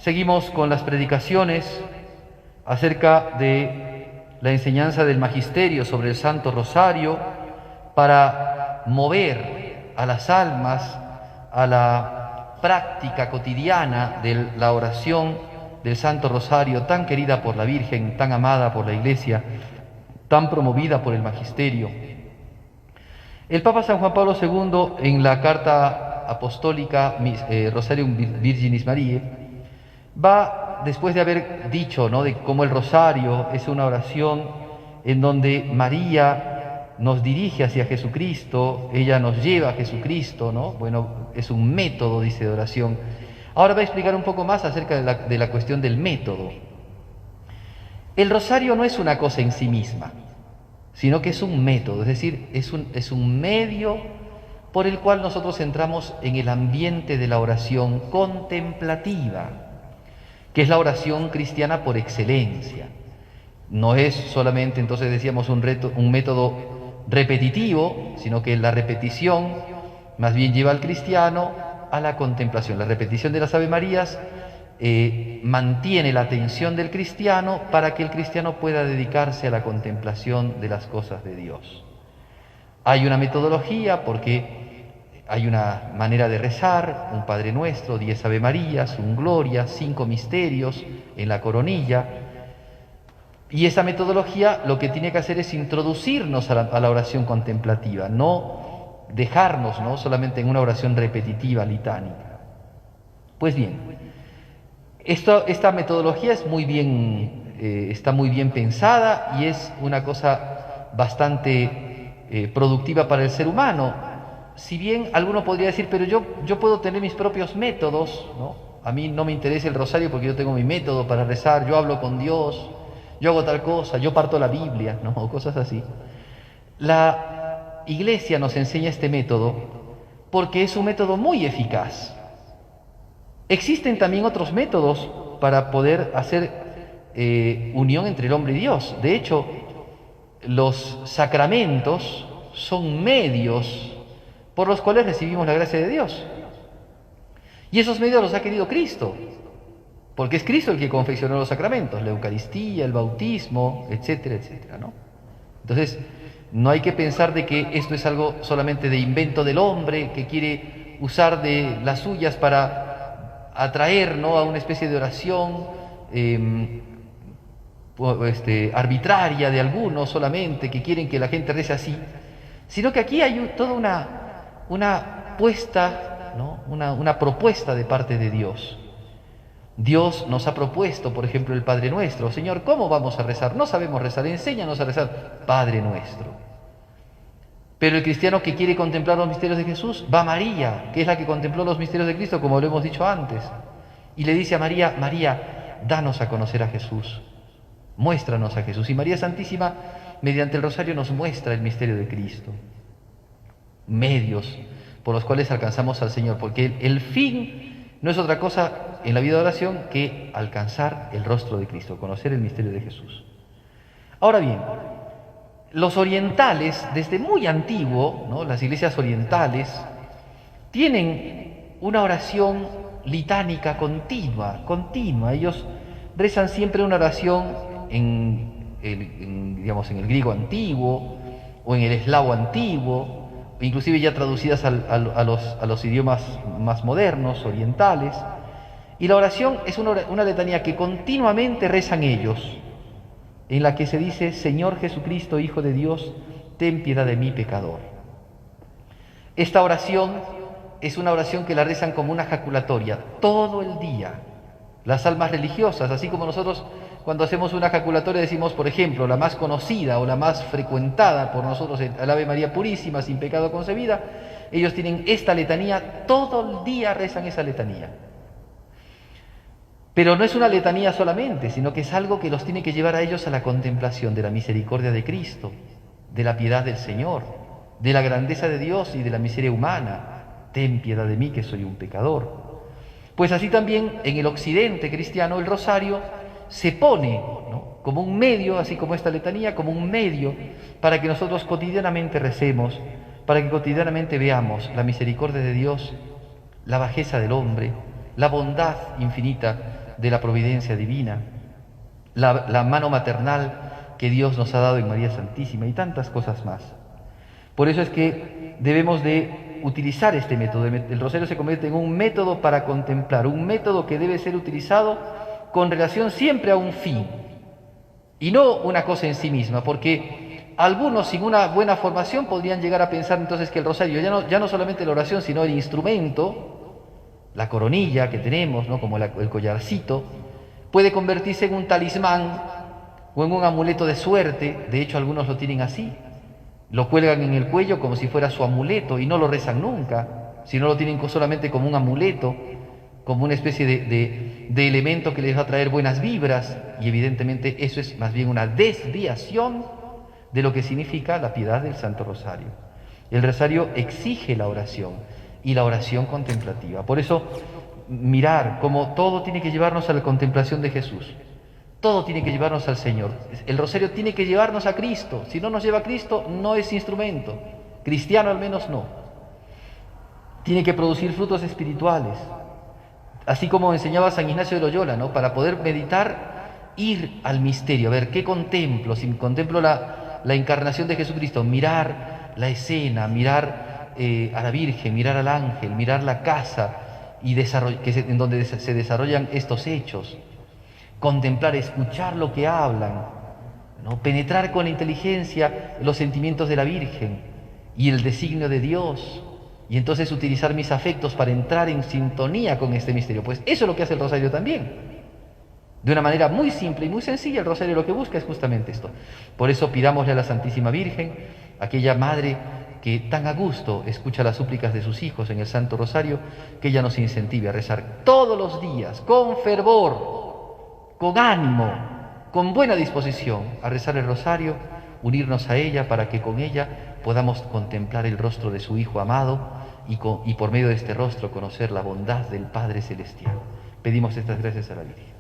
Seguimos con las predicaciones acerca de la enseñanza del Magisterio sobre el Santo Rosario para mover a las almas a la práctica cotidiana de la oración del Santo Rosario, tan querida por la Virgen, tan amada por la Iglesia, tan promovida por el Magisterio. El Papa San Juan Pablo II, en la carta apostólica Rosarium Virginis Mariae, va, después de haber dicho, ¿no?, de cómo el rosario es una oración en donde María nos dirige hacia Jesucristo, ella nos lleva a Jesucristo, ¿no? Bueno, es un método, dice, de oración. Ahora va a explicar un poco más acerca de la cuestión del método. El rosario no es una cosa en sí misma, sino que es un método, es decir, es un medio por el cual nosotros entramos en el ambiente de la oración contemplativa, que es la oración cristiana por excelencia. No es solamente, entonces decíamos, un método repetitivo, sino que la repetición más bien lleva al cristiano a la contemplación. La repetición de las Ave Marías mantiene la atención del cristiano para que el cristiano pueda dedicarse a la contemplación de las cosas de Dios. Hay una metodología porque hay una manera de rezar, un Padre Nuestro, 10 Ave Marías, un Gloria, 5 misterios en la coronilla. Y esa metodología lo que tiene que hacer es introducirnos a la oración contemplativa, no dejarnos, ¿no?, solamente en una oración repetitiva, litánica. Pues bien, esta metodología es está muy bien pensada y es una cosa bastante productiva para el ser humano. Si bien alguno podría decir, pero yo puedo tener mis propios métodos, ¿no? A mí no me interesa el rosario porque yo tengo mi método para rezar, yo hablo con Dios, yo hago tal cosa, yo parto la Biblia, ¿no?, o cosas así. La Iglesia nos enseña este método porque es un método muy eficaz. Existen también otros métodos para poder hacer unión entre el hombre y Dios. De hecho, los sacramentos son medios por los cuales recibimos la gracia de Dios. Y esos medios los ha querido Cristo, porque es Cristo el que confeccionó los sacramentos, la Eucaristía, el bautismo, etcétera, etcétera, ¿no? Entonces, no hay que pensar de que esto es algo solamente de invento del hombre que quiere usar de las suyas para atraer, ¿no?, a una especie de oración arbitraria de algunos solamente, que quieren que la gente rece así, sino que aquí hay toda una puesta, ¿no?, una propuesta de parte de Dios. Dios nos ha propuesto, por ejemplo, el Padre Nuestro. Señor, ¿cómo vamos a rezar? No sabemos rezar, enséñanos a rezar. Padre Nuestro. Pero el cristiano que quiere contemplar los misterios de Jesús va a María, que es la que contempló los misterios de Cristo, como lo hemos dicho antes, y le dice a María: María, danos a conocer a Jesús, muéstranos a Jesús. Y María Santísima, mediante el rosario, nos muestra el misterio de Cristo, medios por los cuales alcanzamos al Señor, porque el fin no es otra cosa en la vida de oración que alcanzar el rostro de Cristo, conocer el misterio de Jesús. Ahora bien, los orientales, desde muy antiguo, ¿no?, las iglesias orientales, tienen una oración litánica continua. Ellos rezan siempre una oración en el griego antiguo o en el eslavo antiguo, inclusive ya traducidas a los idiomas más modernos, orientales. Y la oración es una letanía que continuamente rezan ellos, en la que se dice: Señor Jesucristo, Hijo de Dios, ten piedad de mí, pecador. Esta oración es una oración que la rezan como una jaculatoria todo el día. Las almas religiosas, así como nosotros cuando hacemos una jaculatoria decimos, por ejemplo, la más conocida o la más frecuentada por nosotros, el Ave María Purísima, sin pecado concebida, ellos tienen esta letanía, todo el día rezan esa letanía. Pero no es una letanía solamente, sino que es algo que los tiene que llevar a ellos a la contemplación de la misericordia de Cristo, de la piedad del Señor, de la grandeza de Dios y de la miseria humana. Ten piedad de mí, que soy un pecador. Pues así también en el occidente cristiano el rosario se pone, ¿no?, como un medio, así como esta letanía, como un medio para que nosotros cotidianamente recemos, para que cotidianamente veamos la misericordia de Dios, la bajeza del hombre, la bondad infinita de la providencia divina, la mano maternal que Dios nos ha dado en María Santísima y tantas cosas más. Por eso es que debemos de utilizar este método. El rosario se convierte en un método para contemplar, un método que debe ser utilizado con relación siempre a un fin y no una cosa en sí misma, porque algunos sin una buena formación podrían llegar a pensar entonces que el rosario ya no solamente la oración, sino el instrumento, la coronilla que tenemos, ¿no? Como el collarcito, puede convertirse en un talismán o en un amuleto de suerte. De hecho, algunos lo tienen así, lo cuelgan en el cuello como si fuera su amuleto y no lo rezan nunca, sino lo tienen solamente como un amuleto, como una especie de elemento que les va a traer buenas vibras, y evidentemente eso es más bien una desviación de lo que significa la piedad del Santo Rosario. El rosario exige la oración y la oración contemplativa. Por eso, mirar cómo todo tiene que llevarnos a la contemplación de Jesús. Todo tiene que llevarnos al Señor. El rosario tiene que llevarnos a Cristo. Si no nos lleva a Cristo, no es instrumento. Cristiano al menos no. Tiene que producir frutos espirituales. Así como enseñaba San Ignacio de Loyola, ¿no? Para poder meditar, ir al misterio, a ver qué contemplo. Si contemplo la encarnación de Jesucristo, mirar la escena, mirar a la Virgen, mirar al ángel, mirar la casa en donde se desarrollan estos hechos. Contemplar, escuchar lo que hablan, ¿no? Penetrar con la inteligencia los sentimientos de la Virgen y el designio de Dios, y entonces utilizar mis afectos para entrar en sintonía con este misterio. Pues eso es lo que hace el rosario también. De una manera muy simple y muy sencilla, el rosario lo que busca es justamente esto. Por eso pidámosle a la Santísima Virgen, aquella Madre que tan a gusto escucha las súplicas de sus hijos en el Santo Rosario, que ella nos incentive a rezar todos los días, con fervor, con ánimo, con buena disposición, a rezar el rosario, unirnos a ella para que con ella podamos contemplar el rostro de su Hijo amado y por medio de este rostro conocer la bondad del Padre Celestial. Pedimos estas gracias a la Virgen.